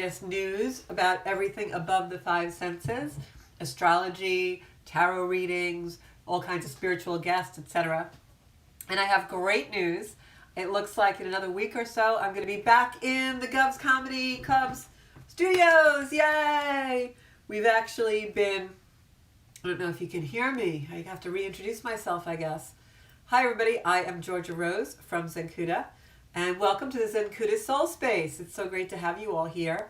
latest news about everything above the five senses, astrology, tarot readings, all kinds of spiritual guests, etc. And I have great news. It looks like in another week or so, I'm going to be back in the Govs Comedy Cubs studios. Yay! We've actually been, I don't know if you can hear me. I have to reintroduce myself, I guess. Hi, everybody. I am Georgia Rose from Zencuda, and welcome to the Zencuda Soul Space. It's so great to have you all here.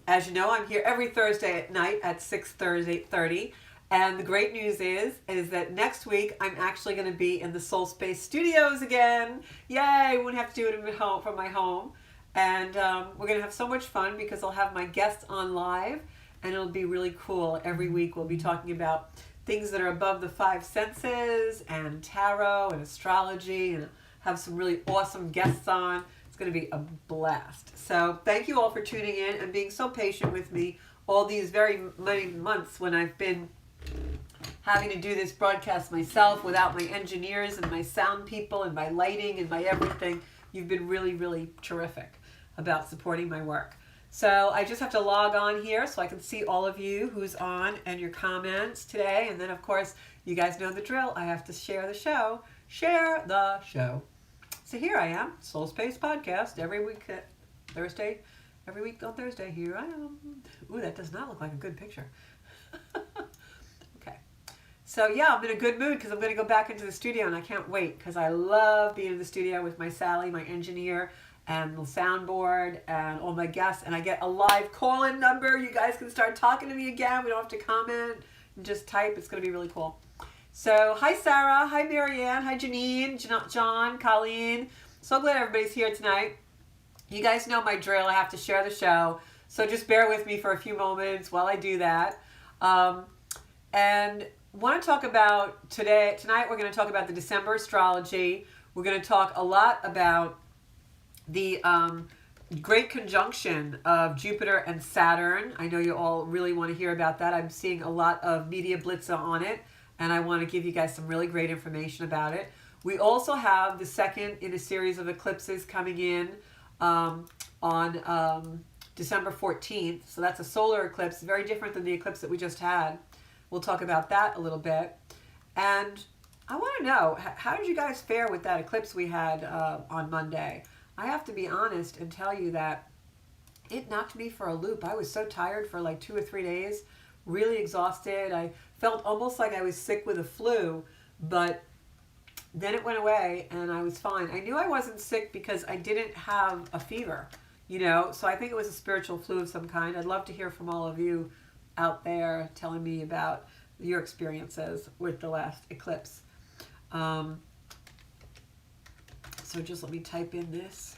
As you know, I'm here every Thursday at night at 6:30. And the great news is that next week I'm actually going to be in the Soul Space studios again. Yay! I won't have to do it from my home. And we're going to have so much fun because I'll have my guests on live, and it'll be really cool. Every week we'll be talking about things that are above the five senses and tarot and astrology, and have some really awesome guests on. It's going to be a blast. So thank you all for tuning in and being so patient with me all these very many months when I've been having to do this broadcast myself without my engineers and my sound people and my lighting and my everything. You've been really, really terrific about supporting my work. So I just have to log on here so I can see all of you who's on and your comments today. And then, of course, you guys know the drill. I have to share the show. Share the show. So here I am, Soul Space Podcast, every week on Thursday. Here I am. Ooh, that does not look like a good picture. Okay. So yeah, I'm in a good mood because I'm going to go back into the studio, and I can't wait because I love being in the studio with my Sally, my engineer, and the soundboard, and all my guests. And I get a live call-in number. You guys can start talking to me again. We don't have to comment and just type. It's going to be really cool. So hi Sarah, hi Marianne, hi Janine, John, Colleen. So glad everybody's here tonight. You guys know my drill. I have to share the show. So just bear with me for a few moments while I do that. And want to talk about tonight we're going to talk about the December astrology. We're going to talk a lot about the great conjunction of Jupiter and Saturn. I know you all really want to hear about that. I'm seeing a lot of media blitz on it, and I want to give you guys some really great information about it. We also have the second in a series of eclipses coming in on December 14th. So that's a solar eclipse, very different than the eclipse that we just had. We'll talk about that a little bit. And I want to know, how did you guys fare with that eclipse we had on Monday? I have to be honest and tell you that it knocked me for a loop. I was so tired for like 2 or 3 days, really exhausted. I felt almost like I was sick with a flu, but then it went away and I was fine. I knew I wasn't sick because I didn't have a fever, so I think it was a spiritual flu of some kind. I'd love to hear from all of you out there telling me about your experiences with the last eclipse. So just let me type in this.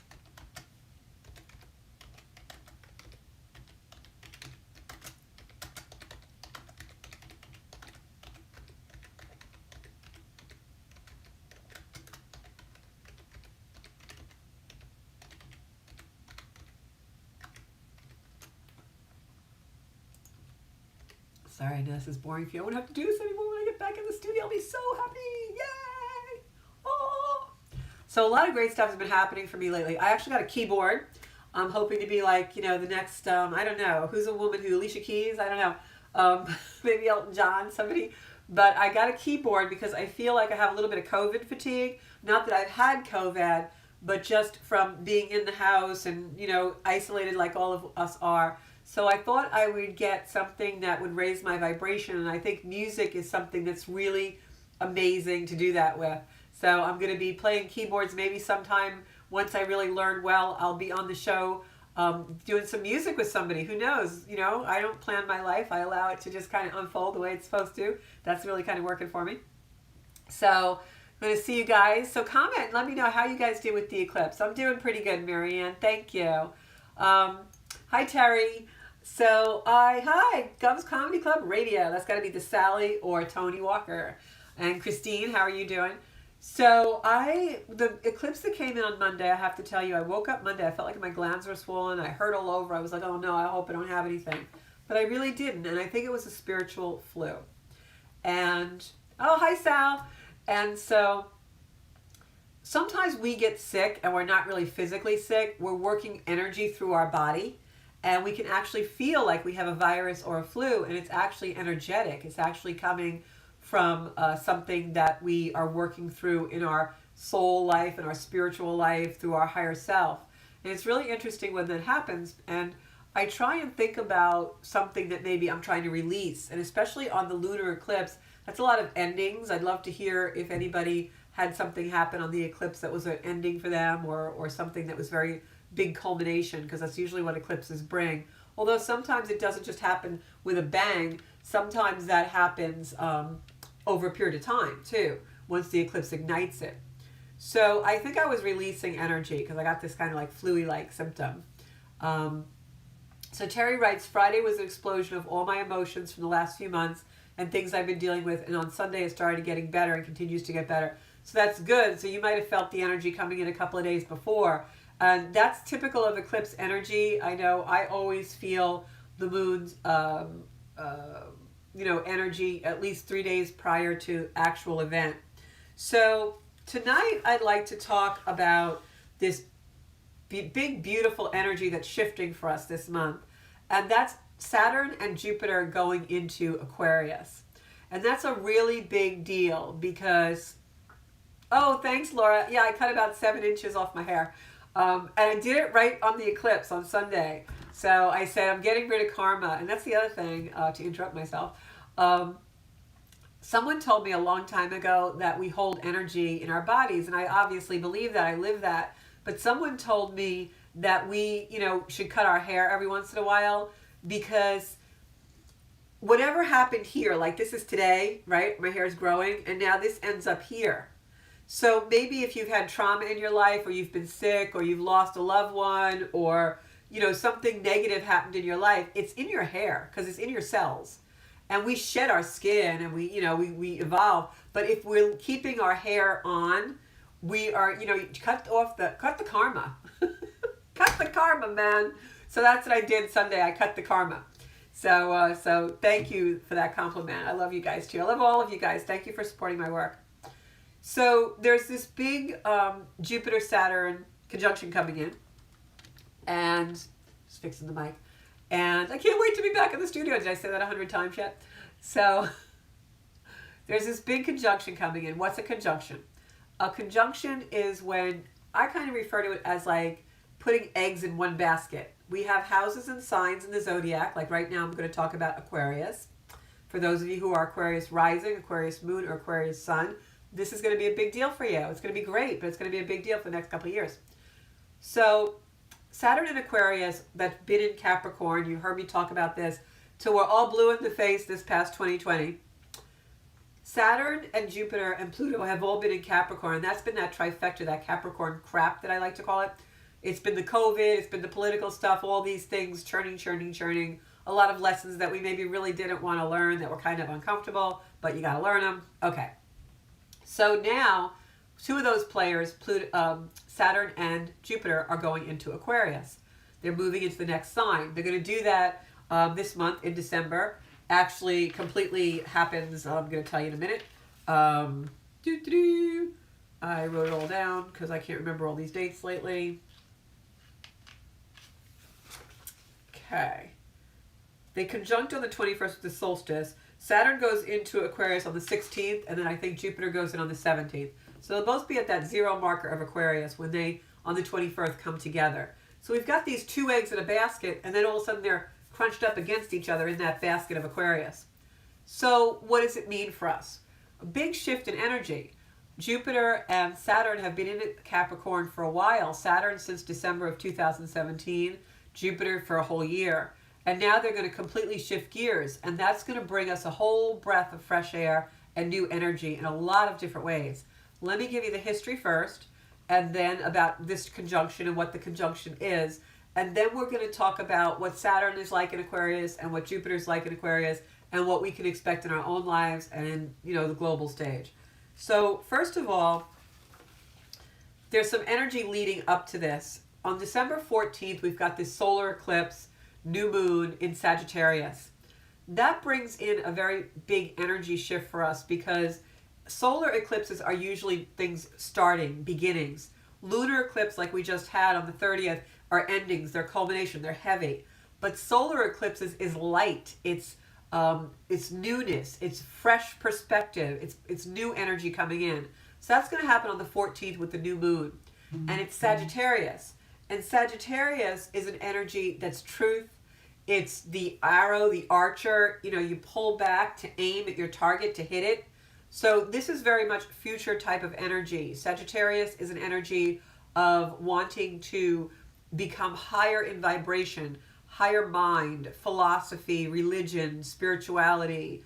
Sorry, I know this is boring for you. I won't have to do this anymore when I get back in the studio. I'll be so happy. Yay! Oh! So a lot of great stuff has been happening for me lately. I actually got a keyboard. I'm hoping to be like, the next, I don't know, who's a woman who, Alicia Keys? I don't know. Maybe Elton John, somebody. But I got a keyboard because I feel like I have a little bit of COVID fatigue. Not that I've had COVID, but just from being in the house and, isolated like all of us are. So I thought I would get something that would raise my vibration, and I think music is something that's really amazing to do that with. So I'm going to be playing keyboards maybe sometime once I really learn well. I'll be on the show doing some music with somebody. Who knows? I don't plan my life. I allow it to just kind of unfold the way it's supposed to. That's really kind of working for me. So I'm going to see you guys. So comment. Let me know how you guys did with the eclipse. I'm doing pretty good, Marianne. Thank you. Hi, Terry. So hi, Govs Comedy Club Radio. That's got to be the Sally or Tony Walker. And Christine, how are you doing? So the eclipse that came in on Monday, I have to tell you, I woke up Monday, I felt like my glands were swollen, I hurt all over, I was like, oh no, I hope I don't have anything. But I really didn't, and I think it was a spiritual flu. And, oh, hi Sal. And so sometimes we get sick and we're not really physically sick, we're working energy through our body. and we can actually feel like we have a virus or a flu, and it's actually energetic. It's actually coming from something that we are working through in our soul life and our spiritual life through our higher self. And it's really interesting when that happens. And I try and think about something that maybe I'm trying to release, and especially on the lunar eclipse, that's a lot of endings. I'd love to hear if anybody had something happen on the eclipse that was an ending for them, or something that was very big culmination, because that's usually what eclipses bring. Although sometimes it doesn't just happen with a bang. Sometimes that happens over a period of time too, once the eclipse ignites it. So I think I was releasing energy because I got this kind of like flu-like symptom. So Terry writes, Friday was an explosion of all my emotions from the last few months and things I've been dealing with. And on Sunday it started getting better and continues to get better. So that's good. So you might have felt the energy coming in a couple of days before. And that's typical of eclipse energy. I know I always feel the moon's energy at least 3 days prior to actual event. So tonight I'd like to talk about this big, beautiful energy that's shifting for us this month. And that's Saturn and Jupiter going into Aquarius. And that's a really big deal because, oh, thanks, Laura. Yeah, I cut about 7 inches off my hair. And I did it right on the eclipse on Sunday. So I said, I'm getting rid of karma. And that's the other thing, to interrupt myself. Someone told me a long time ago that we hold energy in our bodies. And I obviously believe that. I live that. But someone told me that we, should cut our hair every once in a while because whatever happened here, like this is today, right? My hair is growing and now this ends up here. So maybe if you've had trauma in your life or you've been sick or you've lost a loved one or, something negative happened in your life, it's in your hair because it's in your cells. And we shed our skin and we evolve. But if we're keeping our hair on, we are, cut the karma. Cut the karma, man. So that's what I did Sunday. I cut the karma. So thank you for that compliment. I love you guys too. I love all of you guys. Thank you for supporting my work. So there's this big Jupiter-Saturn conjunction coming in. And just fixing the mic. And I can't wait to be back in the studio. Did I say that 100 times yet? So there's this big conjunction coming in. What's a conjunction? A conjunction is when I kind of refer to it as like putting eggs in one basket. We have houses and signs in the zodiac. Like right now I'm going to talk about Aquarius. For those of you who are Aquarius rising, Aquarius moon, or Aquarius sun, this is going to be a big deal for you. It's going to be great, but it's going to be a big deal for the next couple of years. So Saturn in Aquarius, that's been in Capricorn, you heard me talk about this, till we're all blue in the face this past 2020. Saturn and Jupiter and Pluto have all been in Capricorn, and that's been that trifecta, that Capricorn crap that I like to call it. It's been the COVID, it's been the political stuff, all these things churning. A lot of lessons that we maybe really didn't want to learn that were kind of uncomfortable, but you got to learn them. Okay. So now, two of those players, Saturn and Jupiter, are going into Aquarius. They're moving into the next sign. They're going to do that this month in December. Actually, completely happens, I'm going to tell you in a minute. I wrote it all down because I can't remember all these dates lately. Okay. They conjunct on the 21st with the solstice. Saturn goes into Aquarius on the 16th, and then I think Jupiter goes in on the 17th. So they'll both be at that 0 marker of Aquarius when they, on the 21st, come together. So we've got these 2 eggs in a basket, and then all of a sudden they're crunched up against each other in that basket of Aquarius. So what does it mean for us? A big shift in energy. Jupiter and Saturn have been in Capricorn for a while. Saturn since December of 2017, Jupiter for a whole year. And now they're going to completely shift gears, and that's going to bring us a whole breath of fresh air and new energy in a lot of different ways. Let me give you the history first, and then about this conjunction and what the conjunction is. And then we're going to talk about what Saturn is like in Aquarius and what Jupiter is like in Aquarius and what we can expect in our own lives and in, the global stage. So first of all, there's some energy leading up to this. On December 14th, we've got this solar eclipse, new moon in Sagittarius. That brings in a very big energy shift for us because solar eclipses are usually things starting, beginnings. Lunar eclipse, like we just had on the 30th, are endings, they're culmination, they're heavy. But solar eclipses is light. It's newness. It's fresh perspective. It's new energy coming in. So that's going to happen on the 14th with the new moon. And it's Sagittarius. And Sagittarius is an energy that's truth. It's the arrow, the archer. You know, you pull back to aim at your target to hit it. So this is very much future type of energy. Sagittarius is an energy of wanting to become higher in vibration, higher mind, philosophy, religion, spirituality.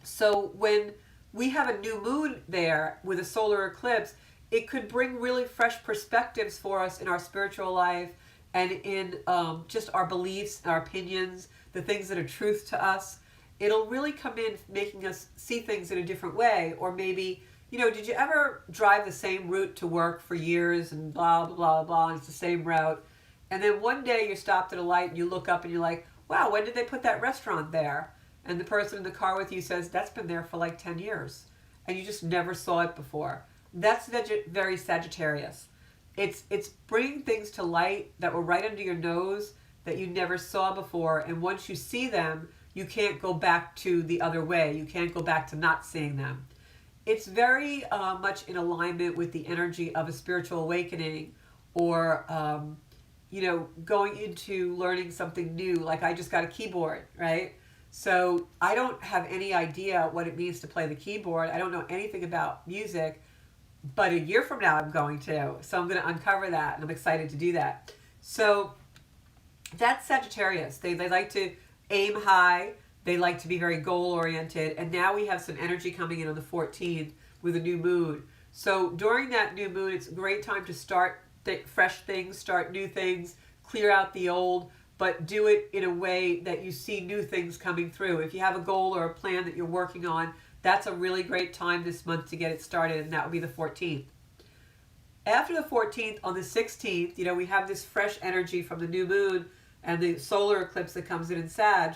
So when we have a new moon there with a solar eclipse, it could bring really fresh perspectives for us in our spiritual life and in just our beliefs, our opinions, the things that are truth to us. It'll really come in making us see things in a different way. Or maybe, you know, did you ever drive the same route to work for years and blah, blah, blah, blah, and it's the same route? And then one day you're stopped at a light and you look up and you're like, wow, when did they put that restaurant there? And the person in the car with you says, that's been there for like 10 years. And you just never saw it before. That's very Sagittarius. It's bringing things to light that were right under your nose that you never saw before. And once you see them, you can't go back to the other way. You can't go back to not seeing them. It's very much in alignment with the energy of a spiritual awakening, or you know, going into learning something new. Like I just got a keyboard, right? So I don't have any idea what it means to play the keyboard. I don't know anything about music, but a year from now I'm going to. So I'm going to uncover that, and I'm excited to do that. So that's Sagittarius. They like to aim high. They like to be very goal-oriented. And now we have some energy coming in on the 14th with a new moon. So during that new moon, it's a great time to start fresh things, start new things, clear out the old, but do it in a way that you see new things coming through. If you have a goal or a plan that you're working on, that's a really great time this month to get it started, and that would be the 14th. After the 14th, on the 16th, you know, we have this fresh energy from the new moon and the solar eclipse that comes in Sag.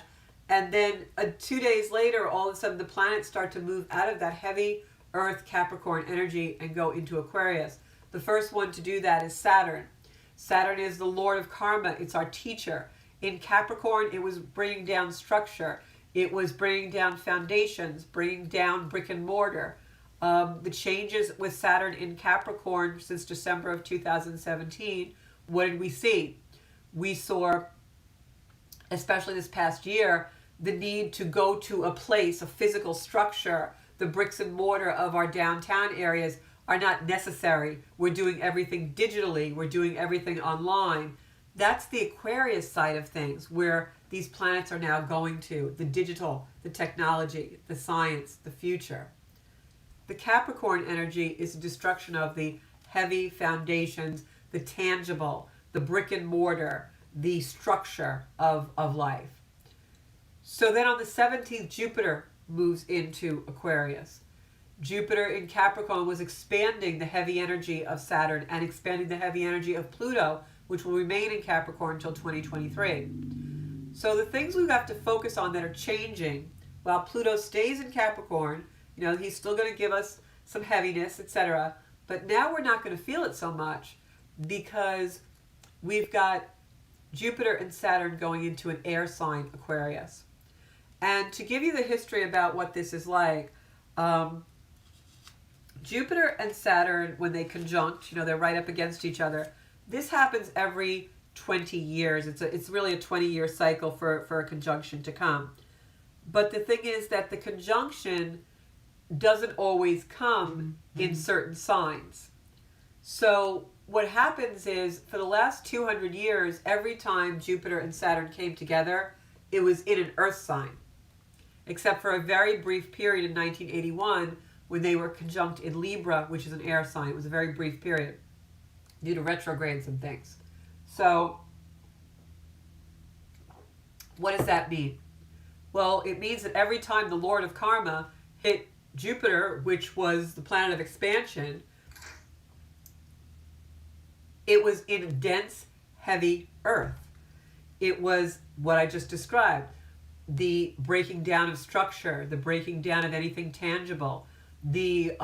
And then 2 days later, all of a sudden the planets start to move out of that heavy Earth Capricorn energy and go into Aquarius. The first one to do that is Saturn. Saturn is the Lord of Karma. It's our teacher. In Capricorn, it was bringing down structure. It was bringing down foundations, bringing down brick and mortar. The changes with Saturn in Capricorn since December of 2017, what did we see? We saw, especially this past year, the need to go to a place, a physical structure. The bricks and mortar of our downtown areas are not necessary. We're doing everything digitally. We're doing everything online. That's the Aquarius side of things, where these planets are now going to. The digital, the technology, the science, the future. The Capricorn energy is the destruction of the heavy foundations, the tangible, the brick and mortar, the structure of life. So then on the 17th, Jupiter moves into Aquarius. Jupiter in Capricorn was expanding the heavy energy of Saturn and expanding the heavy energy of Pluto, which will remain in Capricorn until 2023. So the things we have to focus on that are changing, while Pluto stays in Capricorn, you know, he's still going to give us some heaviness, etc. But now we're not going to feel it so much because we've got Jupiter and Saturn going into an air sign, Aquarius. And to give you the history about what this is like, Jupiter and Saturn, when they conjunct, you know, they're right up against each other. This happens every 20 years. It's really a 20-year cycle for a conjunction to come. But the thing is that the conjunction doesn't always come in certain signs. So what happens is, for the last 200 years, every time Jupiter and Saturn came together, it was in an earth sign. Except for a very brief period in 1981 when they were conjunct in Libra, which is an air sign. It was a very brief period due to retrogrades and things. So what does that mean? Well, it means that every time the Lord of Karma hit Jupiter, which was the planet of expansion, it was in dense, heavy earth. It was what I just described. The breaking down of structure, the breaking down of anything tangible, the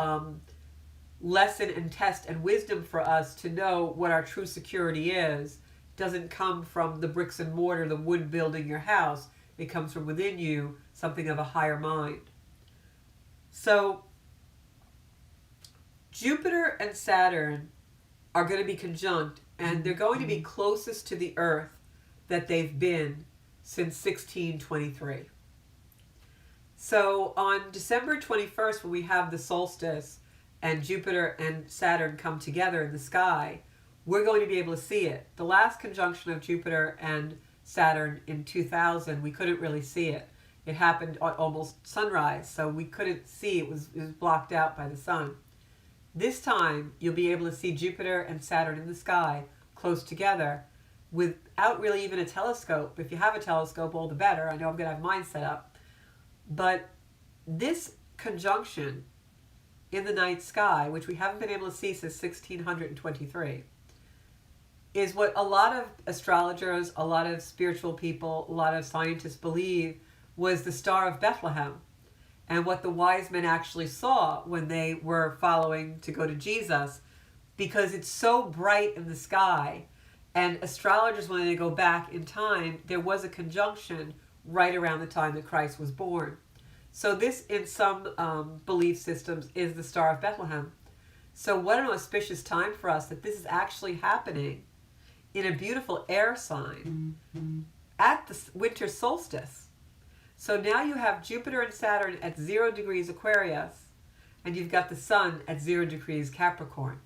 lesson and test and wisdom for us to know what our true security is, doesn't come from the bricks and mortar, the wood building your house. It comes from within you, something of a higher mind. So Jupiter and Saturn are going to be conjunct, and they're going to be closest to the Earth that they've been since 1623. So on December 21st, when we have the solstice and Jupiter and Saturn come together in the sky, we're going to be able to see it. The last conjunction of Jupiter and Saturn in 2000, we couldn't really see it. It happened at almost sunrise, so we couldn't see. It was blocked out by the sun. This time, you'll be able to see Jupiter and Saturn in the sky close together without really even a telescope. If you have a telescope, all the better. I know I'm going to have mine set up. But this conjunction in the night sky, which we haven't been able to see since 1623, is what a lot of astrologers, a lot of spiritual people, a lot of scientists believe was the Star of Bethlehem, and what the wise men actually saw when they were following to go to Jesus, because it's so bright in the sky. And astrologers, when they go back in time, there was a conjunction right around the time that Christ was born. So this, in some belief systems, is the Star of Bethlehem. So what an auspicious time for us that this is actually happening in a beautiful air sign at the winter solstice. So now you have Jupiter and Saturn at 0 degrees Aquarius, and you've got the Sun at 0 degrees Capricorn.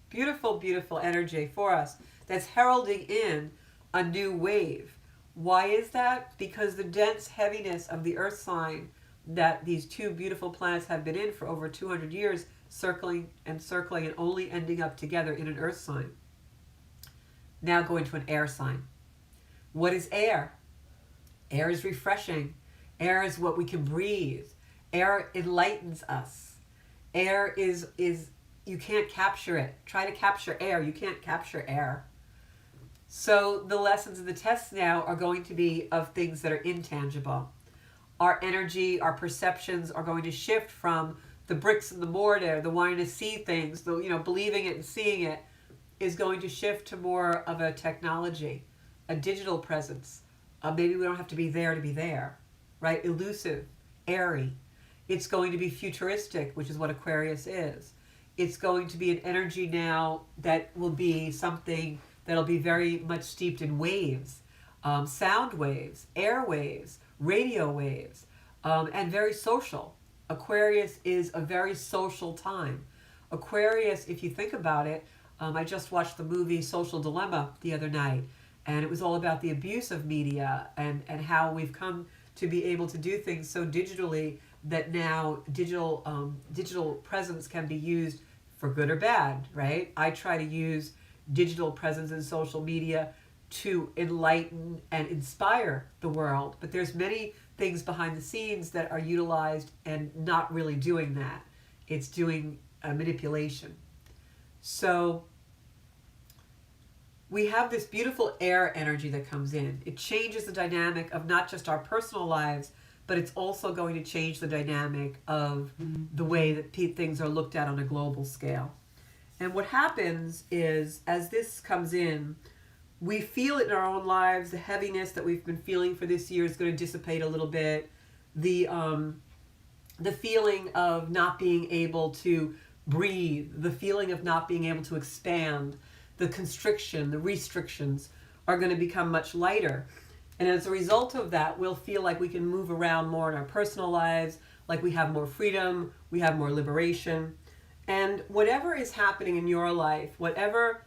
Beautiful, beautiful energy for us that's heralding in a new wave. Why is that? Because the dense heaviness of the Earth sign that these two beautiful planets have been in for over 200 years, circling and circling and only ending up together in an Earth sign. Now go into an air sign. What is air? Air is refreshing. Air is what we can breathe. Air enlightens us. Air is you can't capture it. Try to capture air. You can't capture air. So the lessons of the tests now are going to be of things that are intangible. Our energy, our perceptions are going to shift from the bricks and the mortar, the wanting to see things, the believing it and seeing it, is going to shift to more of a technology, a digital presence. Maybe we don't have to be there, right? Elusive, airy. It's going to be futuristic, which is what Aquarius is. It's going to be an energy now that will be something that'll be very much steeped in waves, sound waves, air waves, radio waves, and very social. Aquarius is a very social time. Aquarius, if you think about it, I just watched the movie Social Dilemma the other night, and it was all about the abuse of media and how we've come to be able to do things so digitally that now digital presence can be used for good or bad, right? I try to use digital presence in social media to enlighten and inspire the world, but there's many things behind the scenes that are utilized and not really doing that. It's doing manipulation. So we have this beautiful air energy that comes in. It changes the dynamic of not just our personal lives, but it's also going to change the dynamic of the way that things are looked at on a global scale. And what happens is, as this comes in, we feel it in our own lives. The heaviness that we've been feeling for this year is going to dissipate a little bit. The feeling of not being able to breathe, the feeling of not being able to expand, the constriction, the restrictions are going to become much lighter. And as a result of that, we'll feel like we can move around more in our personal lives, like we have more freedom, we have more liberation. And whatever is happening in your life, whatever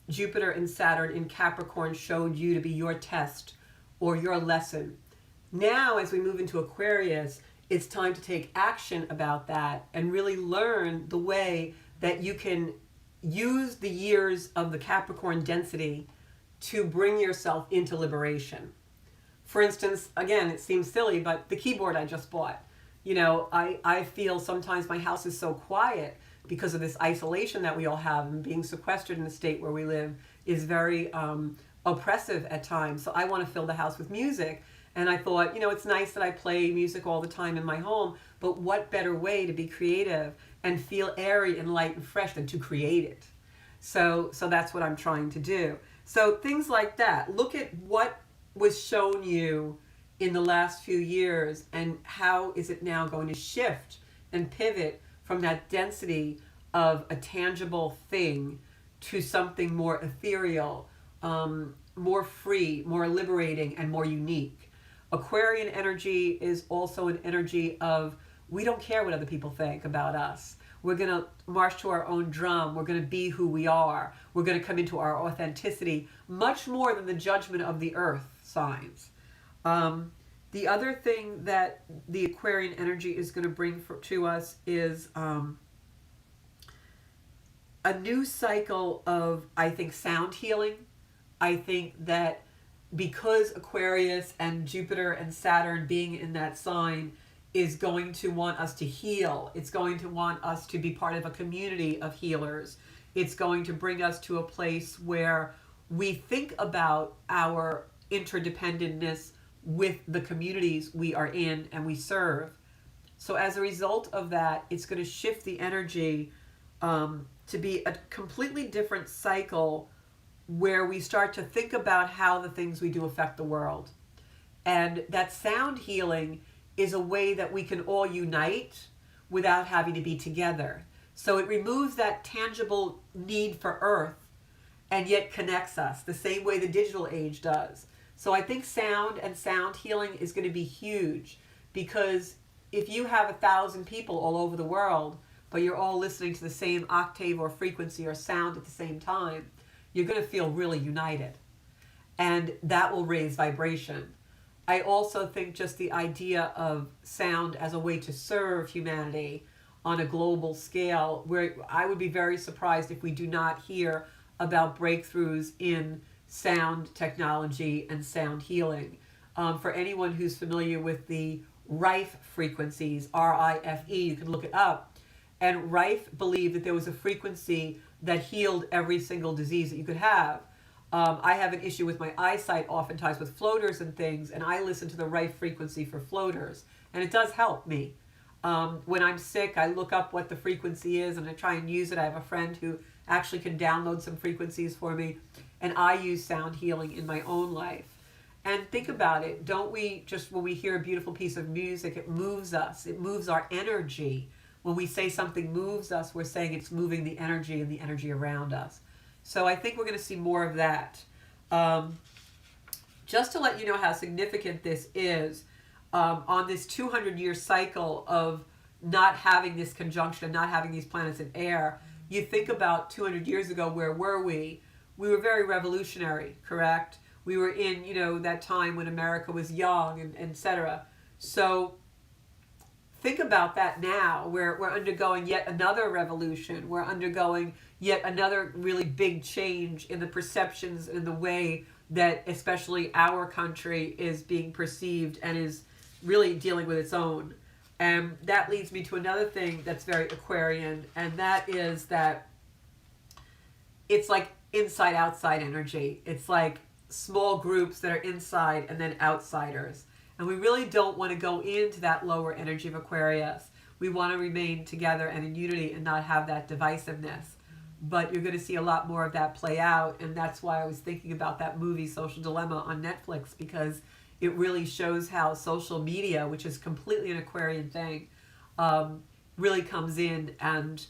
Jupiter and Saturn in Capricorn showed you to be your test or your lesson, now as we move into Aquarius, it's time to take action about that and really learn the way that you can use the years of the Capricorn density to bring yourself into liberation. For instance, again, it seems silly, but the keyboard I just bought, I feel sometimes my house is so quiet because of this isolation that we all have, and being sequestered in the state where we live is very oppressive at times. So I want to fill the house with music. And I thought, it's nice that I play music all the time in my home, but what better way to be creative and feel airy and light and fresh than to create it? So that's what I'm trying to do. So things like that. Look at what was shown you in the last few years and how is it now going to shift and pivot from that density of a tangible thing to something more ethereal, more free, more liberating, and more unique. Aquarian energy is also an energy of we don't care what other people think about us. We're going to march to our own drum. We're going to be who we are. We're going to come into our authenticity much more than the judgment of the earth signs. The other thing that the Aquarian energy is going to bring to us is a new cycle of, I think, sound healing. I think that because Aquarius and Jupiter and Saturn being in that sign is going to want us to heal. It's going to want us to be part of a community of healers. It's going to bring us to a place where we think about our interdependentness with the communities we are in and we serve. So as a result of that, it's going to shift the energy to be a completely different cycle where we start to think about how the things we do affect the world. And that sound healing is a way that we can all unite without having to be together. So it removes that tangible need for earth and yet connects us the same way the digital age does. So I think sound and sound healing is going to be huge, because if you have 1,000 people all over the world, but you're all listening to the same octave or frequency or sound at the same time, you're going to feel really united. And that will raise vibration. I also think just the idea of sound as a way to serve humanity on a global scale, where I would be very surprised if we do not hear about breakthroughs in sound technology and sound healing. For anyone who's familiar with the Rife frequencies, R-I-F-E, you can look it up. And Rife believed that there was a frequency that healed every single disease that you could have. I have an issue with my eyesight oftentimes with floaters and things, and I listen to the Rife frequency for floaters, and it does help me. When I'm sick, I look up what the frequency is and I try and use it. I have a friend who actually can download some frequencies for me, and I use sound healing in my own life. And think about it. Don't we just, when we hear a beautiful piece of music, it moves us. It moves our energy. When we say something moves us, we're saying it's moving the energy and the energy around us. So I think we're going to see more of that. Just to let you know how significant this is, on this 200-year cycle of not having this conjunction, not having these planets in air, you think about 200 years ago, where were we? We were very revolutionary, correct? We were in, that time when America was young, and et cetera. So think about that now. We're undergoing yet another revolution. We're undergoing yet another really big change in the perceptions and the way that especially our country is being perceived and is really dealing with its own. And that leads me to another thing that's very Aquarian, and that is that it's like inside-outside energy. It's like small groups that are inside and then outsiders. And we really don't want to go into that lower energy of Aquarius. We want to remain together and in unity and not have that divisiveness. But you're going to see a lot more of that play out, and that's why I was thinking about that movie Social Dilemma on Netflix, because it really shows how social media, which is completely an Aquarian thing, really comes in and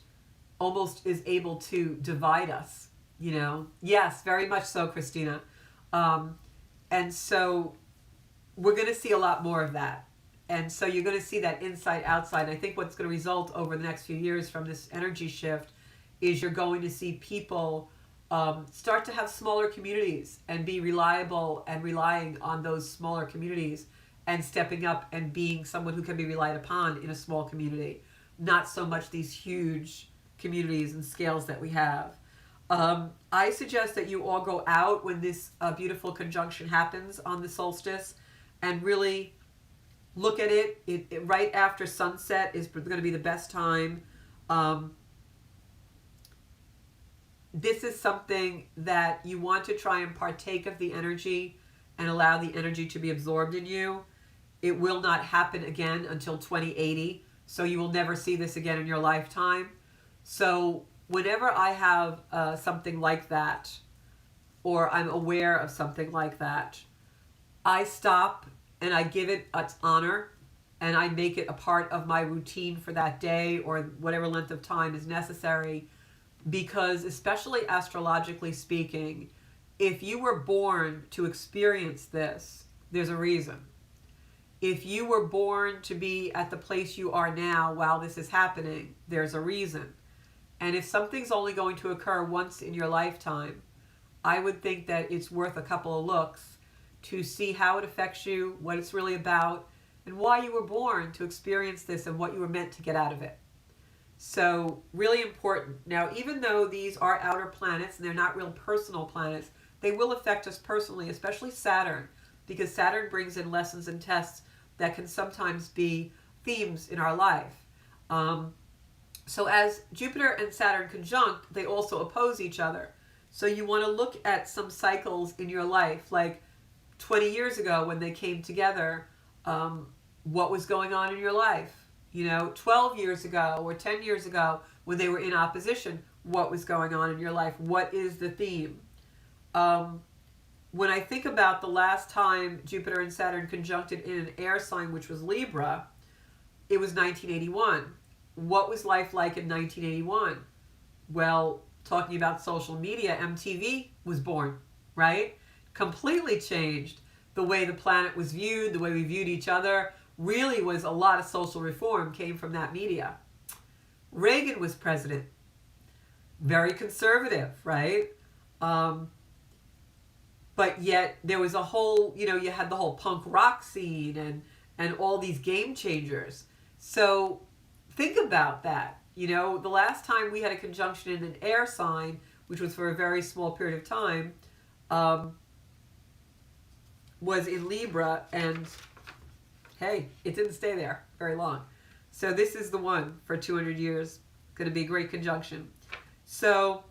almost is able to divide us, Yes, very much so, Christina. And so we're going to see a lot more of that. And so you're going to see that inside, outside. I think what's going to result over the next few years from this energy shift is you're going to see people start to have smaller communities and be reliable and relying on those smaller communities and stepping up and being someone who can be relied upon in a small community. Not so much these huge communities and scales that we have. I suggest that you all go out when this beautiful conjunction happens on the solstice and really look at it. Right after sunset is going to be the best time. This is something that you want to try and partake of the energy and allow the energy to be absorbed in you. It will not happen again until 2080, so you will never see this again in your lifetime. So whenever I have something like that, or I'm aware of something like that, I stop and I give it its honor, and I make it a part of my routine for that day or whatever length of time is necessary. Because, especially astrologically speaking, if you were born to experience this, there's a reason. If you were born to be at the place you are now while this is happening, there's a reason. And if something's only going to occur once in your lifetime, I would think that it's worth a couple of looks to see how it affects you, what it's really about, and why you were born to experience this and what you were meant to get out of it. So, really important. Now, even though these are outer planets and they're not real personal planets, they will affect us personally, especially Saturn, because Saturn brings in lessons and tests that can sometimes be themes in our life. So as Jupiter and Saturn conjunct, they also oppose each other. So you want to look at some cycles in your life, like 20 years ago when they came together, what was going on in your life? 12 years ago or 10 years ago when they were in opposition, what was going on in your life? What is the theme? When I think about the last time Jupiter and Saturn conjuncted in an air sign, which was Libra, it was 1981. What was life like in 1981? Well, talking about social media, MTV was born, right? Completely changed the way the planet was viewed, the way we viewed each other. Really was a lot of social reform came from that media. Reagan was president. Very conservative, right? But yet there was a whole, you had the whole punk rock scene and all these game changers. So think about that. The last time we had a conjunction in an air sign, which was for a very small period of time, was in Libra, and hey, it didn't stay there very long. So this is the one for 200 years. Going to be a great conjunction. So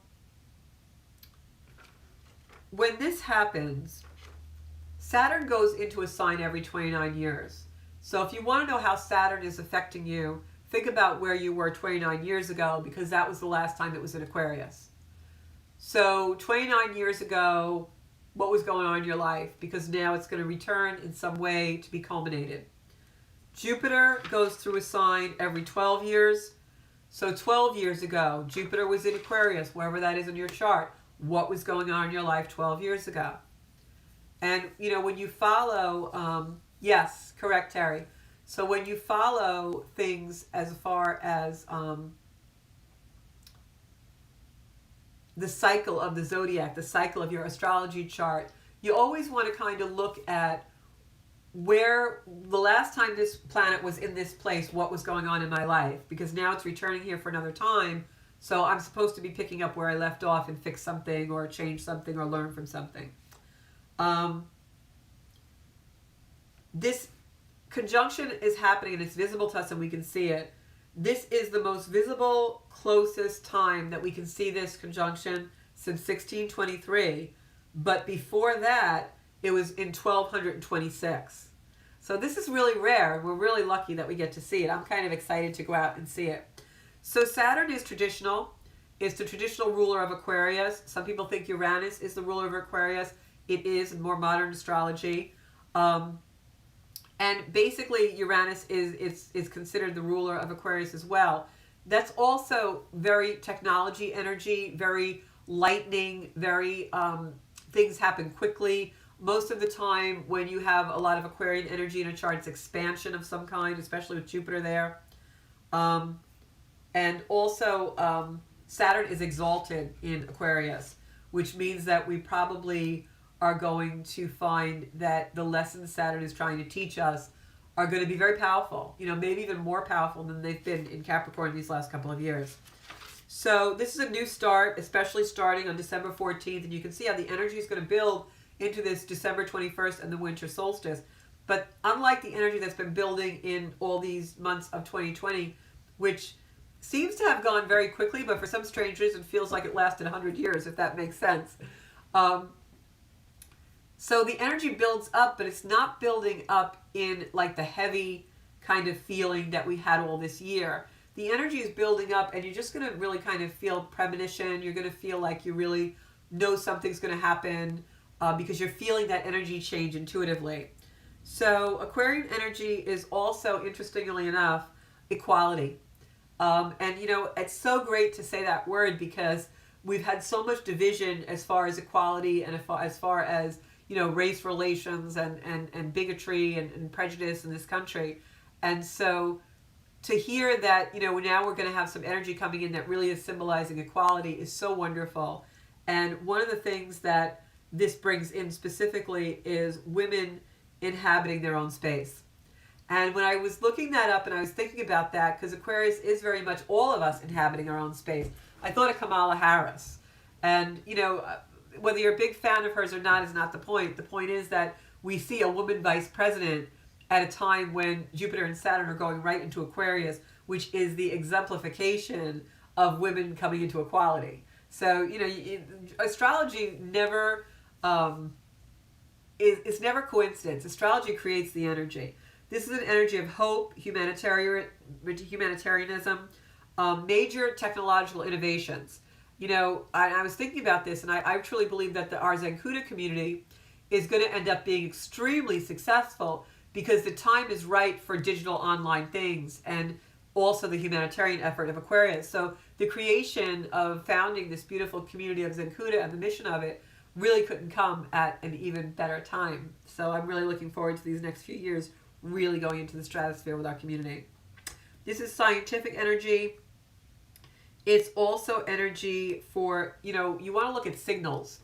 when this happens, Saturn goes into a sign every 29 years. So if you want to know how Saturn is affecting you, think about where you were 29 years ago, because that was the last time it was in Aquarius. So 29 years ago, what was going on in your life? Because now it's going to return in some way to be culminated. Jupiter goes through a sign every 12 years. So 12 years ago, Jupiter was in Aquarius, wherever that is in your chart. What was going on in your life 12 years ago? And, when you follow, yes, correct, Terry. So when you follow things as far as the cycle of the zodiac, the cycle of your astrology chart, you always want to kind of look at where the last time this planet was in this place, what was going on in my life, because now it's returning here for another time. So I'm supposed to be picking up where I left off and fix something or change something or learn from something. This conjunction is happening and it's visible to us and we can see it. This is the most visible, closest time that we can see this conjunction since 1623. But before that, it was in 1226. So this is really rare. We're really lucky that we get to see it. I'm kind of excited to go out and see it. So Saturn is traditional. It's the traditional ruler of Aquarius. Some people think Uranus is the ruler of Aquarius. It is in more modern astrology. And basically Uranus is considered the ruler of Aquarius as well. That's also very technology energy, very lightning, very things happen quickly. Most of the time when you have a lot of Aquarian energy in a chart, it's expansion of some kind, especially with Jupiter there. And also Saturn is exalted in Aquarius, which means that we probably are going to find that the lessons Saturn is trying to teach us are going to be very powerful, maybe even more powerful than they've been in Capricorn these last couple of years. So this is a new start, especially starting on December 14th, and you can see how the energy is going to build into this December 21st and the winter solstice. But unlike the energy that's been building in all these months of 2020, which seems to have gone very quickly, but for some strange reason feels like it lasted 100 years, if that makes sense. So the energy builds up, but it's not building up in like the heavy kind of feeling that we had all this year. The energy is building up and you're just going to really kind of feel premonition. You're going to feel like you're really know something's going to happen because you're feeling that energy change intuitively. So Aquarian energy is also, interestingly enough, equality. And, you know, it's so great to say that word because we've had so much division as far as equality and as far as, you know, race relations and bigotry and prejudice in this country. And so to hear that, you know, now we're going to have some energy coming in that really is symbolizing equality is so wonderful. And one of the things that this brings in specifically is women inhabiting their own space. And when I was looking that up and I was thinking about that, because Aquarius is very much all of us inhabiting our own space, I thought of Kamala Harris. And, you know, whether you're a big fan of hers or not is not the point. The point is that we see a woman vice president at a time when Jupiter and Saturn are going right into Aquarius, which is the exemplification of women coming into equality. So, you know, astrology never it's never coincidence. Astrology creates the energy. This is an energy of hope, humanitarianism, major technological innovations. You know, I was thinking about this, and I truly believe that our Zenkuda community is going to end up being extremely successful because the time is right for digital online things and also the humanitarian effort of Aquarius. So the creation of founding this beautiful community of Zenkuda and the mission of it really couldn't come at an even better time. So I'm really looking forward to these next few years really going into the stratosphere with our community. This is scientific energy. It's also energy for, you know, you want to look at signals.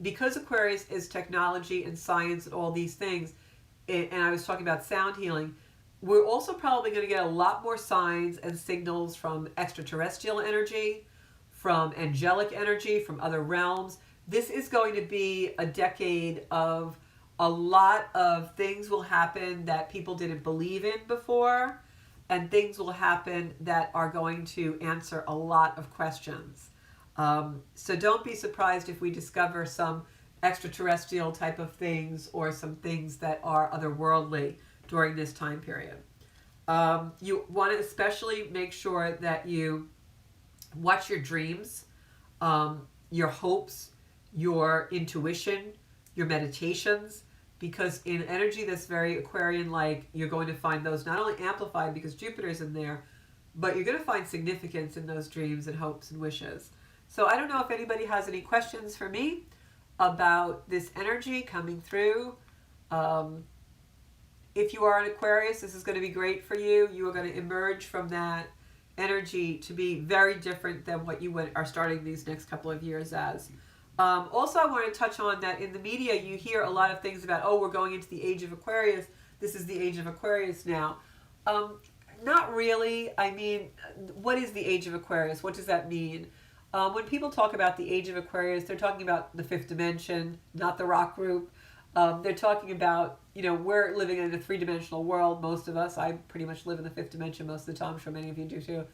Because Aquarius is technology and science and all these things, and I was talking about sound healing, we're also probably going to get a lot more signs and signals from extraterrestrial energy, from angelic energy, from other realms. This is going to be a decade of a lot of things will happen that people didn't believe in before, and things will happen that are going to answer a lot of questions. So don't be surprised if we discover some extraterrestrial type of things or some things that are otherworldly during this time period. You want to especially make sure that you watch your dreams, your hopes, your intuition, your meditations, because in energy that's very Aquarian-like, you're going to find those not only amplified because Jupiter's in there, but you're going to find significance in those dreams and hopes and wishes. So I don't know if anybody has any questions for me about this energy coming through. If you are an Aquarius, this is going to be great for you. You are going to emerge from that energy to be very different than what you are starting these next couple of years as. Also, I want to touch on that in the media, you hear a lot of things about, oh, we're going into the age of Aquarius. This is the age of Aquarius now. Not really. I mean, what is the age of Aquarius? What does that mean? When people talk about the age of Aquarius, they're talking about the fifth dimension, not the rock group. They're talking about, you know, we're living in a three-dimensional world, most of us. I pretty much live in the fifth dimension most of the time. I'm sure many of you do too.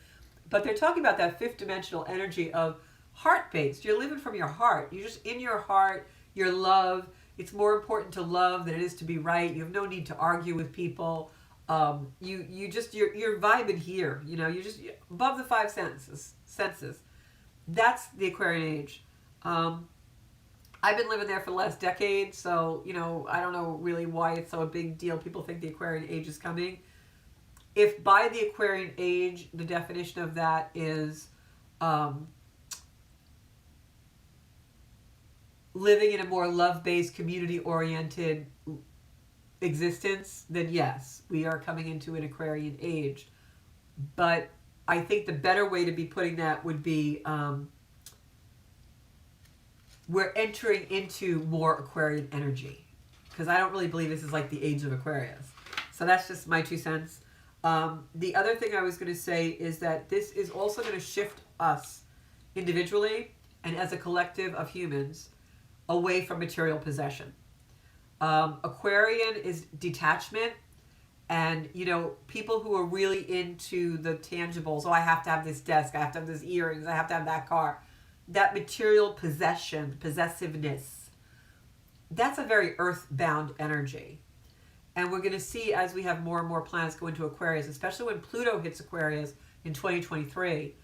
But they're talking about that fifth dimensional energy of heart-based. You're living from your heart. You're just in your heart, your love. It's more important to love than it is to be right. You have no need to argue with people. You're vibing here. You know, you're just above the five senses. That's the Aquarian age. I've been living there for the last decade, so, you know, I don't know really why it's so a big deal. People think the Aquarian age is coming. If by the Aquarian age, the definition of that is living in a more love-based, community-oriented existence, then yes, we are coming into an Aquarian age. But I think the better way to be putting that would be we're entering into more Aquarian energy, because I don't really believe this is like the age of Aquarius. So that's just my 2 cents. The other thing I was going to say is that this is also going to shift us individually and as a collective of humans away from material possession. Aquarian is detachment, and, you know, people who are really into the tangibles, oh, I have to have this desk, I have to have these earrings, I have to have that car. That material possession, possessiveness, that's a very earthbound energy. And we're going to see as we have more and more planets go into Aquarius, especially when Pluto hits Aquarius in 2023,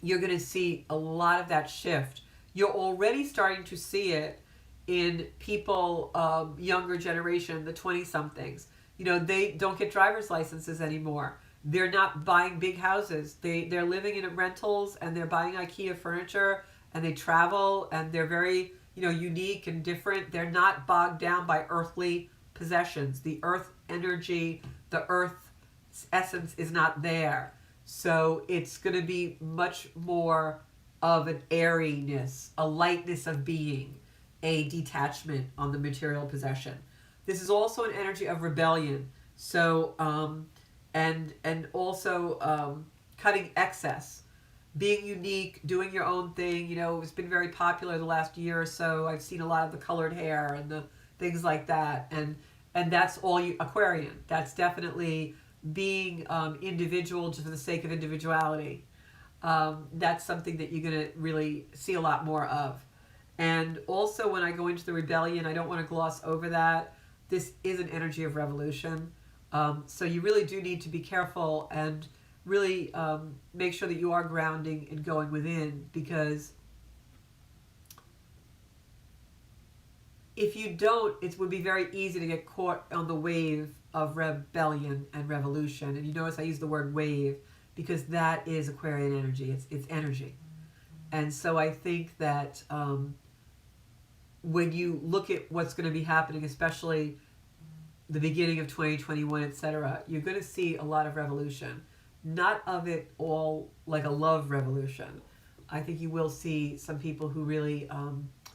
you're going to see a lot of that shift. You're already starting to see it in people, younger generation, the 20-somethings. You know, they don't get driver's licenses anymore. They're not buying big houses. They're living in rentals, and they're buying IKEA furniture, and they travel, and they're very, you know, unique and different. They're not bogged down by earthly possessions. The earth energy, the earth essence is not there. So it's going to be much more of an airiness, a lightness of being, a detachment on the material possession. This is also an energy of rebellion. So, and also cutting excess, being unique, doing your own thing. You know, it's been very popular the last year or so. I've seen a lot of the colored hair and the things like that. And that's all you, Aquarian. That's definitely being individual just for the sake of individuality. That's something that you're going to really see a lot more of. And also when I go into the rebellion, I don't want to gloss over that. This is an energy of revolution. So you really do need to be careful and really make sure that you are grounding and going within, because if you don't, it would be very easy to get caught on the wave of rebellion and revolution. And you notice I use the word wave because that is Aquarian energy. It's energy. And so I think that when you look at what's going to be happening, especially the beginning of 2021, etc., you're going to see a lot of revolution. Not of it all like a love revolution. I think you will see some people who really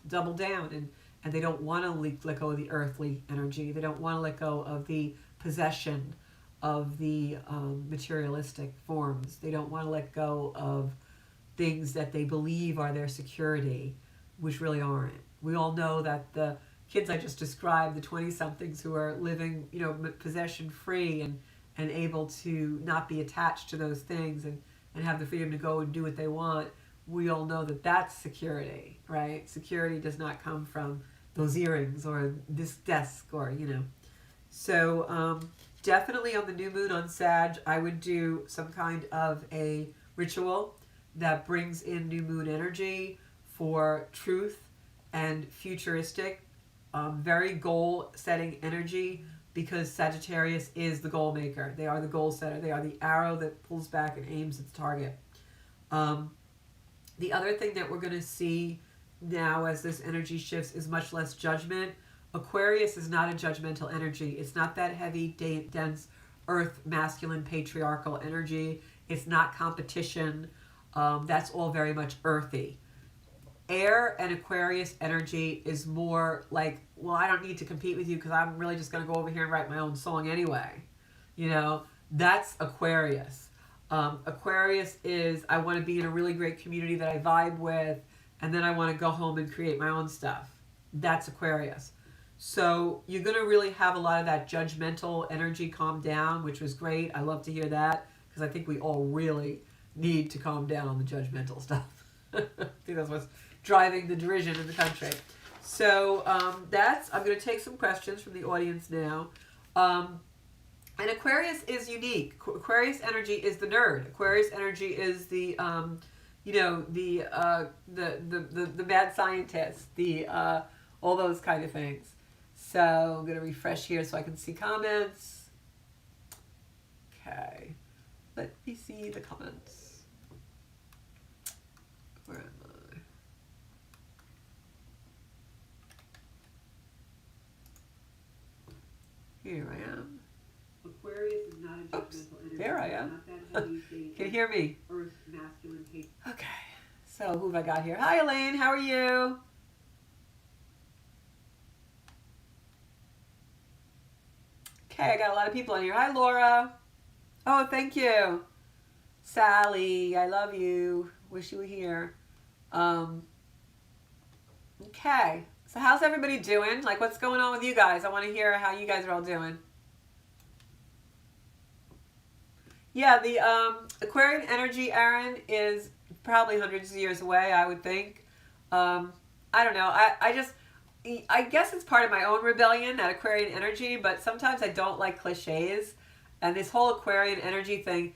double down and they don't want to let go of the earthly energy. They don't want to let go of the possession of the materialistic forms. They don't want to let go of things that they believe are their security, which really aren't. We all know that the kids I just described, the 20-somethings who are living, you know, possession free and able to not be attached to those things and have the freedom to go and do what they want, we all know that that's security, right? Security does not come from those earrings or this desk or, you know. So definitely on the new moon on Sag, I would do some kind of a ritual that brings in new moon energy for truth and futuristic, very goal-setting energy, because Sagittarius is the goal maker. They are the goal setter. They are the arrow that pulls back and aims its target. The other thing that we're going to see now as this energy shifts is much less judgment. Aquarius is not a judgmental energy. It's not that heavy, dense, earth, masculine, patriarchal energy. It's not competition. That's all very much earthy. Air and Aquarius energy is more like, well, I don't need to compete with you because I'm really just going to go over here and write my own song anyway. You know, that's Aquarius. Aquarius is, I want to be in a really great community that I vibe with, and then I want to go home and create my own stuff. That's Aquarius. So you're going to really have a lot of that judgmental energy calm down, which was great. I love to hear that, because I think we all really need to calm down on the judgmental stuff. I think that's what's driving the derision in the country. So I'm going to take some questions from the audience now. And Aquarius is unique. Aquarius energy is the nerd. Aquarius energy is the, you know, the mad scientist, all those kind of things. So I'm going to refresh here so I can see comments. Okay. Let me see the comments. Where am I? Here I am. Aquarius is not a judgmental energy. There I am. Not that heavy, Can you hear me? Earth, masculine, hate. Okay. So who have I got here? Hi, Elaine. How are you? Okay, I got a lot of people in here. Hi, Laura. Oh, thank you. Sally, I love you. Wish you were here. Okay. So how's everybody doing? Like, what's going on with you guys? I want to hear how you guys are all doing. Yeah, the Aquarian energy, Aaron, is probably hundreds of years away, I would think. I don't know. I guess it's part of my own rebellion, that Aquarian energy, but sometimes I don't like cliches. And this whole Aquarian energy thing,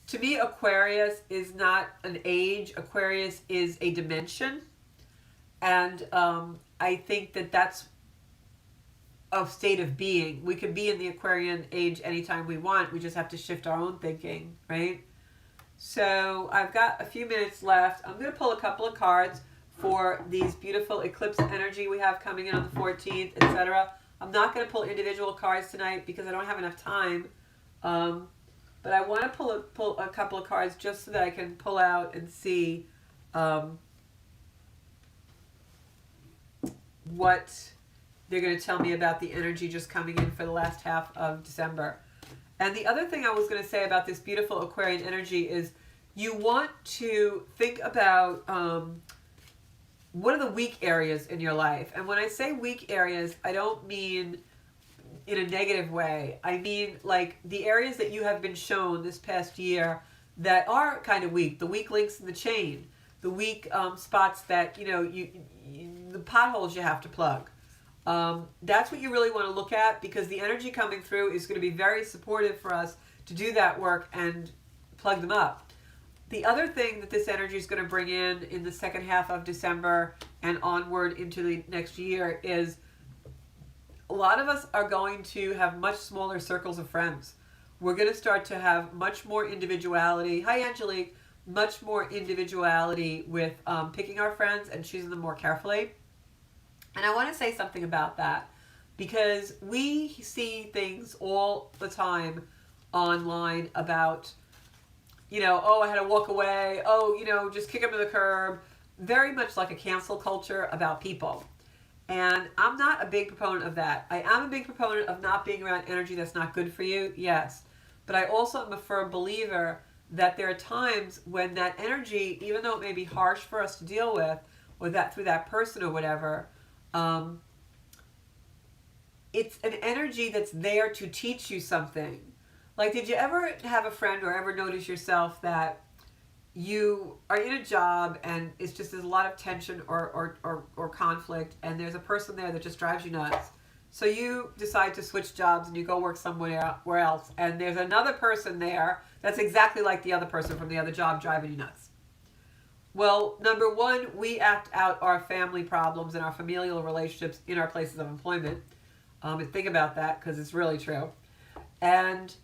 To me, Aquarius is not an age. Aquarius is a dimension. And I think that that's a state of being. We can be in the Aquarian age anytime we want. We just have to shift our own thinking, right? So I've got a few minutes left. I'm going to pull a couple of cards for these beautiful eclipse energy we have coming in on the 14th, etc. I'm not going to pull individual cards tonight because I don't have enough time. But I want to pull a couple of cards just so that I can pull out and see what they're going to tell me about the energy just coming in for the last half of December. And the other thing I was going to say about this beautiful Aquarian energy is you want to think about what are the weak areas in your life. And when I say weak areas, I don't mean in a negative way. I mean like the areas that you have been shown this past year that are kind of weak, the weak links in the chain, the weak spots that, the potholes you have to plug. That's what you really want to look at, because the energy coming through is going to be very supportive for us to do that work and plug them up. The other thing that this energy is going to bring in the second half of December and onward into the next year is a lot of us are going to have much smaller circles of friends. We're going to start to have much more individuality. Hi, Angelique. Much more individuality with picking our friends and choosing them more carefully. And I want to say something about that, because we see things all the time online about, oh, I had to walk away. Oh, just kick them to the curb. Very much like a cancel culture about people. And I'm not a big proponent of that. I am a big proponent of not being around energy that's not good for you, yes. But I also am a firm believer that there are times when that energy, even though it may be harsh for us to deal with, or that through that person or whatever, it's an energy that's there to teach you something. Like, did you ever have a friend or ever notice yourself that you are in a job and it's just there's a lot of tension or conflict, and there's a person there that just drives you nuts? So you decide to switch jobs and you go work somewhere else, and there's another person there that's exactly like the other person from the other job driving you nuts. Well, number one, we act out our family problems and our familial relationships in our places of employment. And think about that, because it's really true. And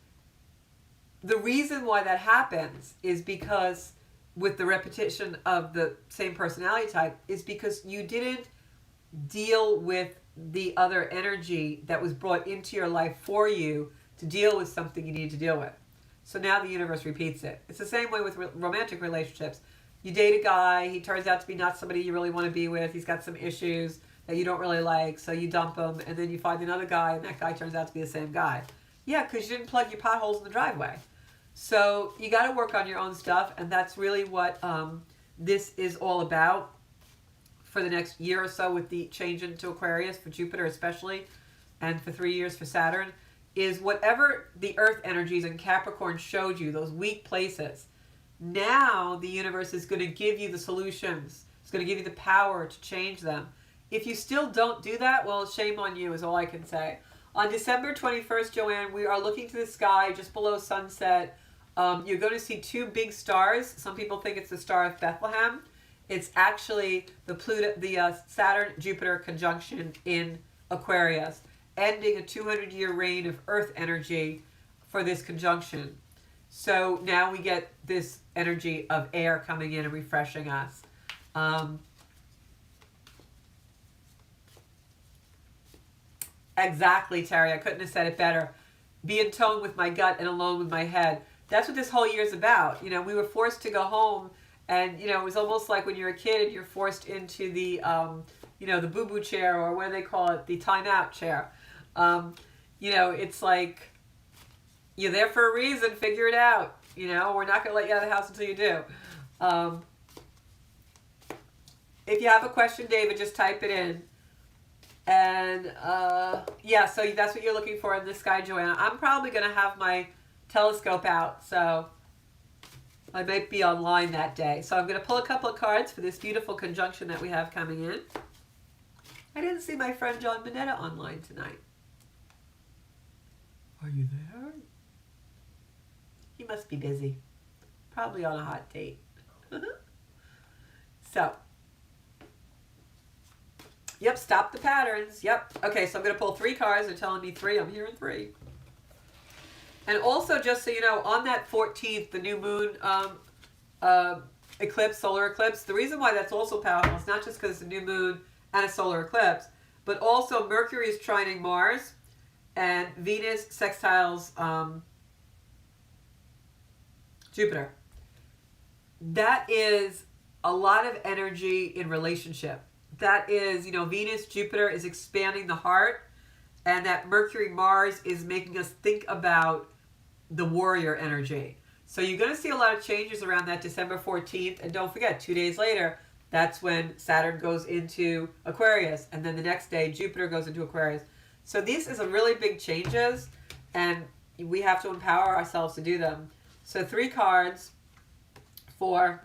the reason why that happens is because with the repetition of the same personality type is because you didn't deal with the other energy that was brought into your life for you to deal with something you need to deal with. So now the universe repeats it. It's the same way with romantic relationships. You date a guy, he turns out to be not somebody you really want to be with, he's got some issues that you don't really like, so you dump him, and then you find another guy, and that guy turns out to be the same guy. Yeah, because you didn't plug your potholes in the driveway. So you got to work on your own stuff, and that's really what this is all about for the next year or so with the change into Aquarius, for Jupiter especially, and for 3 years for Saturn, is whatever the earth energies in Capricorn showed you, those weak places, now the universe is going to give you the solutions. It's going to give you the power to change them. If you still don't do that, well, shame on you is all I can say. On December 21st, Joanne, we are looking to the sky just below sunset. You're going to see two big stars. Some people think it's the Star of Bethlehem. It's actually the Saturn-Jupiter conjunction in Aquarius, ending a 200-year reign of Earth energy for this conjunction. So now we get this energy of air coming in and refreshing us. Exactly, Terry. I couldn't have said it better. Be in tone with my gut and alone with my head. That's what this whole year is about. We were forced to go home, and it was almost like when you're a kid and you're forced into the the boo-boo chair, or what do they call it, the timeout chair. It's like you're there for a reason. Figure it out. We're not going to let you out of the house until you do. If you have a question, David, just type it in. And so that's what you're looking for in the sky, Joanna. I'm probably going to have my telescope out, so I might be online that day. So I'm going to pull a couple of cards for this beautiful conjunction that we have coming in. I didn't see my friend John Minetta online tonight. Are you there? He must be busy. Probably on a hot date. So, yep, stop the patterns. Yep. Okay, so I'm going to pull 3 cards. They're telling me 3. I'm hearing 3. And also, just so you know, on that 14th, the new moon eclipse, solar eclipse, the reason why that's also powerful is not just because it's a new moon and a solar eclipse, but also Mercury is trining Mars and Venus sextiles Jupiter. That is a lot of energy in relationship. That is, Venus, Jupiter is expanding the heart, and that Mercury, Mars is making us think about the warrior energy. So you're going to see a lot of changes around that December 14th. And don't forget, 2 days later, that's when Saturn goes into Aquarius. And then the next day, Jupiter goes into Aquarius. So this is a really big changes, and we have to empower ourselves to do them. So 3 cards for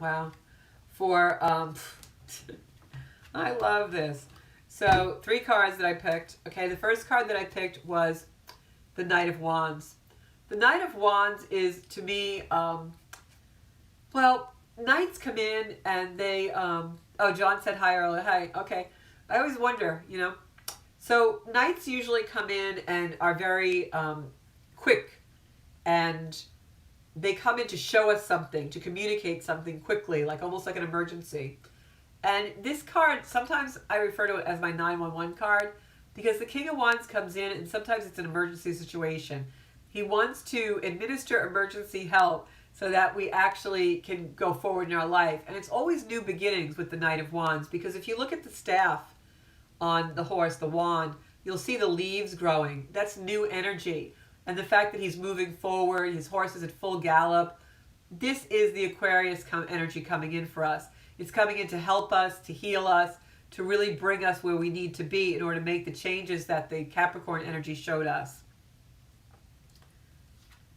I love this. So 3 cards that I picked. Okay, the first card that I picked was the Knight of Wands. The Knight of Wands is, to me, knights come in and they, John said hi earlier. Hi, okay. I always wonder, So knights usually come in and are very quick, and they come in to show us something, to communicate something quickly, almost like an emergency. And this card, sometimes I refer to it as my 911 card, because the King of Wands comes in and sometimes it's an emergency situation. He wants to administer emergency help so that we actually can go forward in our life. And it's always new beginnings with the Knight of Wands, because if you look at the staff on the horse, the wand, you'll see the leaves growing. That's new energy. And the fact that he's moving forward, his horse is at full gallop, this is the Aquarius energy coming in for us. It's coming in to help us, to heal us, to really bring us where we need to be in order to make the changes that the Capricorn energy showed us.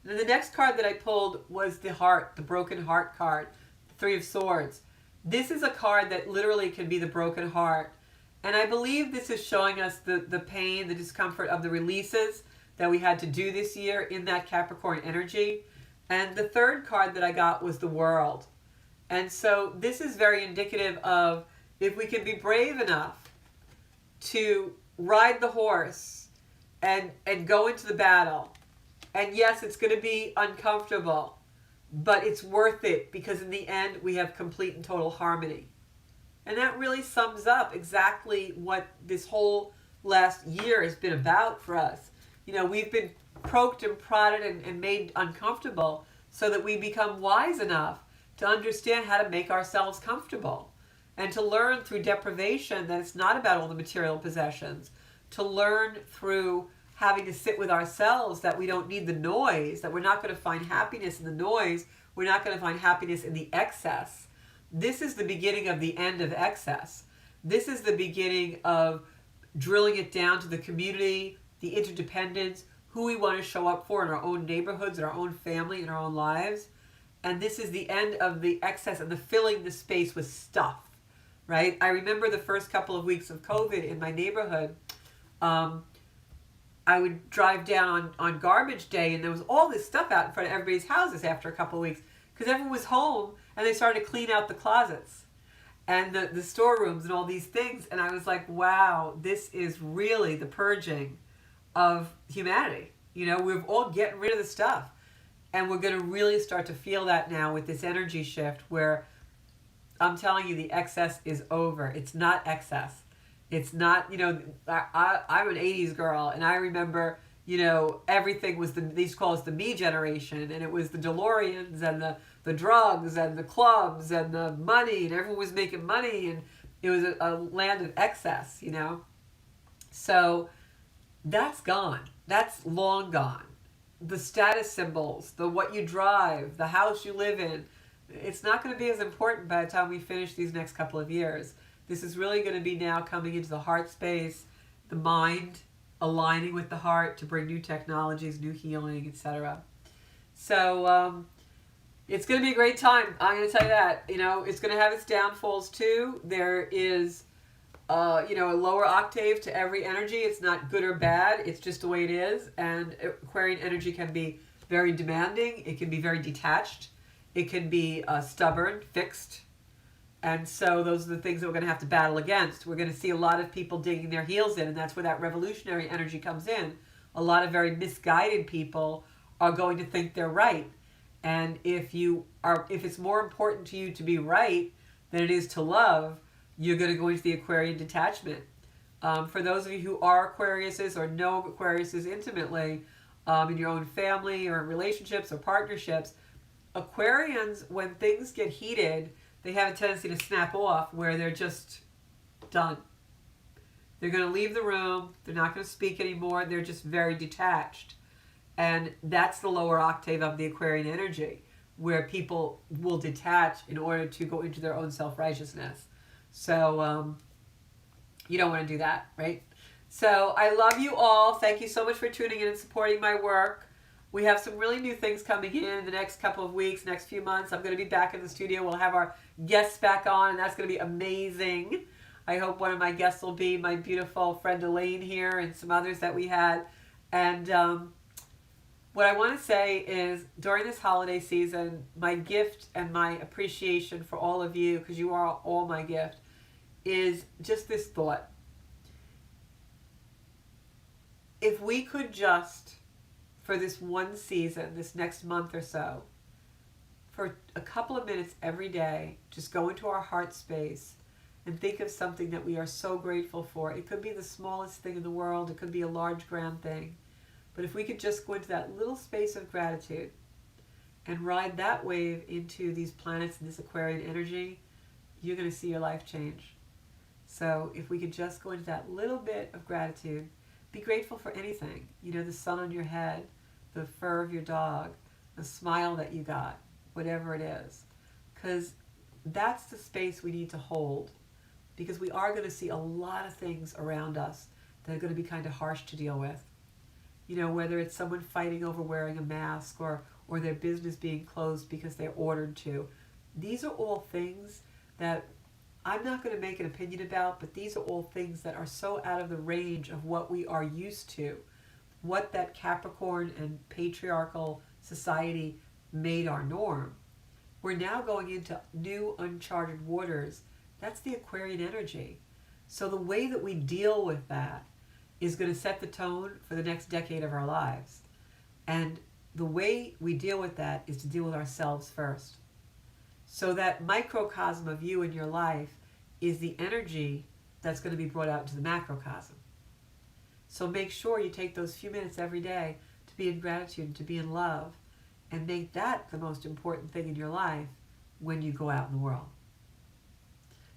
Then the next card that I pulled was the heart, the broken heart card, the 3 of Swords. This is a card that literally can be the broken heart. And I believe this is showing us the pain, the discomfort of the releases that we had to do this year in that Capricorn energy. And the third card that I got was the World. And so this is very indicative of if we can be brave enough to ride the horse and go into the battle. And yes, it's going to be uncomfortable, but it's worth it, because in the end, we have complete and total harmony. And that really sums up exactly what this whole last year has been about for us. We've been poked and prodded and made uncomfortable so that we become wise enough to understand how to make ourselves comfortable, and to learn through deprivation that it's not about all the material possessions, to learn through having to sit with ourselves that we don't need the noise, that we're not going to find happiness in the noise, we're not going to find happiness in the excess. This is the beginning of the end of excess. This is the beginning of drilling it down to the community, the interdependence, who we want to show up for in our own neighborhoods, in our own family, in our own lives. And this is the end of the excess and the filling the space with stuff, right? I remember the first couple of weeks of COVID in my neighborhood. I would drive down on garbage day, and there was all this stuff out in front of everybody's houses after a couple of weeks, because everyone was home and they started to clean out the closets and the storerooms and all these things. And I was like, wow, this is really the purging of humanity. We're all getting rid of the stuff. And we're going to really start to feel that now with this energy shift, where I'm telling you, the excess is over. It's not excess. It's not, I'm an 80s girl, and I remember, everything was they used to call us the me generation, and it was the DeLoreans and the drugs and the clubs and the money, and everyone was making money, and it was a land of excess, So that's gone. That's long gone. The status symbols, the what you drive, the house you live in, it's not going to be as important by the time we finish these next couple of years. This is really going to be now coming into the heart space, the mind aligning with the heart to bring new technologies, new healing, etc. So it's going to be a great time. I'm going to tell you that. It's going to have its downfalls too. There is a lower octave to every energy. It's not good or bad. It's just the way it is. And Aquarian energy can be very demanding. It can be very detached. It can be stubborn, fixed. And so those are the things that we're going to have to battle against. We're going to see a lot of people digging their heels in, and that's where that revolutionary energy comes in. A lot of very misguided people are going to think they're right. And if it's more important to you to be right than it is to love, you're going to go into the Aquarian detachment. For those of you who are Aquariuses or know Aquariuses intimately, in your own family or relationships or partnerships, Aquarians, when things get heated, they have a tendency to snap off where they're just done. They're going to leave the room. They're not going to speak anymore. They're just very detached. And that's the lower octave of the Aquarian energy, where people will detach in order to go into their own self-righteousness. So you don't want to do that, right? So I love you all. Thank you so much for tuning in and supporting my work. We have some really new things coming in the next couple of weeks, next few months. I'm going to be back in the studio. We'll have our guests back on, and that's going to be amazing. I hope one of my guests will be my beautiful friend Elaine here and some others that we had. And what I want to say is, during this holiday season, my gift and my appreciation for all of you, because you are all my gift, is just this thought. If we could just, for this one season, this next month or so, for a couple of minutes every day, just go into our heart space and think of something that we are so grateful for. It could be the smallest thing in the world. It could be a large, grand thing. But if we could just go into that little space of gratitude and ride that wave into these planets and this Aquarian energy, you're going to see your life change. So if we could just go into that little bit of gratitude, be grateful for anything. You know, the sun on your head, the fur of your dog, the smile that you got, whatever it is. Because that's the space we need to hold. Because we are going to see a lot of things around us that are going to be kind of harsh to deal with. You know, whether it's someone fighting over wearing a mask or their business being closed because they're ordered to. These are all things that I'm not going to make an opinion about, but these are all things that are so out of the range of what we are used to, what that Capricorn and patriarchal society made our norm. We're now going into new uncharted waters. That's the Aquarian energy. So the way that we deal with that is going to set the tone for the next decade of our lives. And the way we deal with that is to deal with ourselves first. So that microcosm of you in your life is the energy that's going to be brought out into the macrocosm. So make sure you take those few minutes every day to be in gratitude, to be in love, and make that the most important thing in your life when you go out in the world.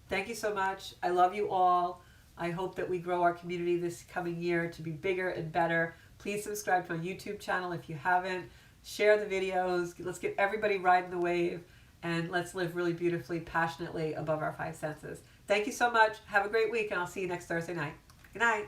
Thank you so much. I love you all. I hope that we grow our community this coming year to be bigger and better. Please subscribe to my YouTube channel if you haven't. Share the videos. Let's get everybody riding the wave, and let's live really beautifully, passionately above our five senses. Thank you so much. Have a great week, and I'll see you next Thursday night. Good night.